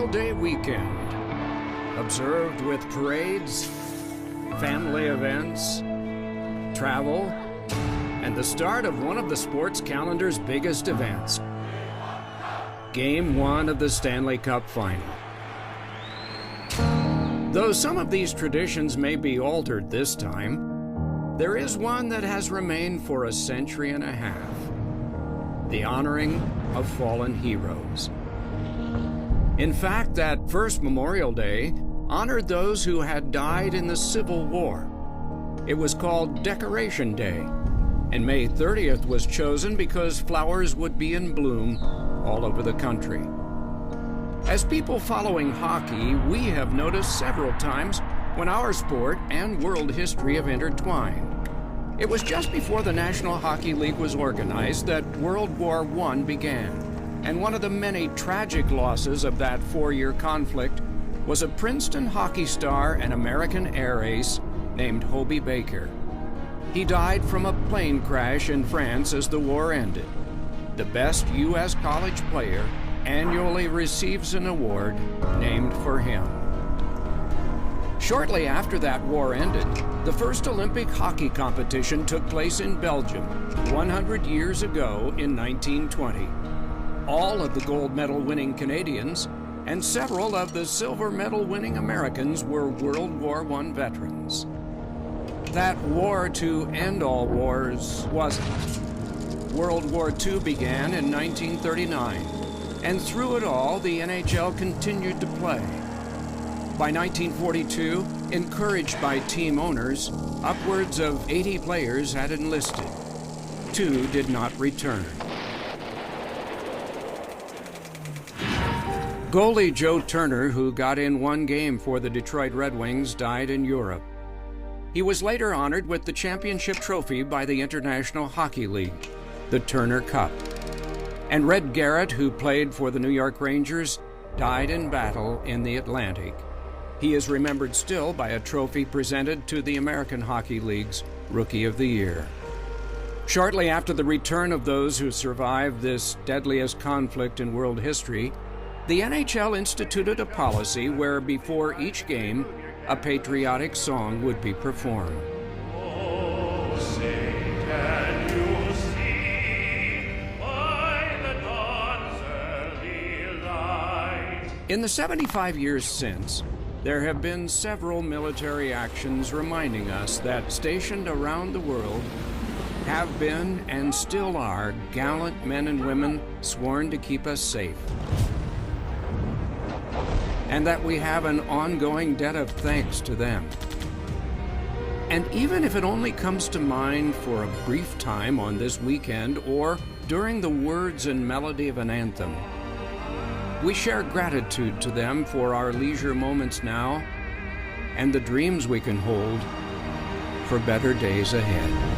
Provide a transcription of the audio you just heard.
Memorial Day weekend, observed with parades, family events, travel, and the start of one of the sports calendar's biggest events, Game 1 of the Stanley Cup Final. Though some of these traditions may be altered this time, there is one that has remained for a century and a half: the honoring of fallen heroes. In fact, that first Memorial Day honored those who had died in the Civil War. It was called Decoration Day, and May 30th was chosen because flowers would be in bloom all over the country. As people following hockey, we have noticed several times when our sport and world history have intertwined. It was just before the National Hockey League was organized that World War I began, and one of the many tragic losses of that four-year conflict was a Princeton hockey star and American air ace named Hobey Baker. He died from a plane crash in France as the war ended. The best U.S. college player annually receives an award named for him. Shortly after that war ended, the first Olympic hockey competition took place in Belgium 100 years ago in 1920. All of the gold medal winning Canadians and several of the silver medal winning Americans were World War I veterans. That war to end all wars wasn't. World War II began in 1939, and through it all, the NHL continued to play. By 1942, encouraged by team owners, upwards of 80 players had enlisted. 2 did not return. Goalie Joe Turner, who got in one game for the Detroit Red Wings, died in Europe. He was later honored with the championship trophy by the International Hockey League, the Turner Cup. And Red Garrett, who played for the New York Rangers, died in battle in the Atlantic. He is remembered still by a trophy presented to the American Hockey League's Rookie of the Year. Shortly after the return of those who survived this deadliest conflict in world history, the NHL instituted a policy where before each game, a patriotic song would be performed. Oh, say, can you see by the dawn's early light? In the 75 years since, there have been several military actions reminding us that stationed around the world have been and still are gallant men and women sworn to keep us safe, and that we have an ongoing debt of thanks to them. And even if it only comes to mind for a brief time on this weekend or during the words and melody of an anthem, we share gratitude to them for our leisure moments now and the dreams we can hold for better days ahead.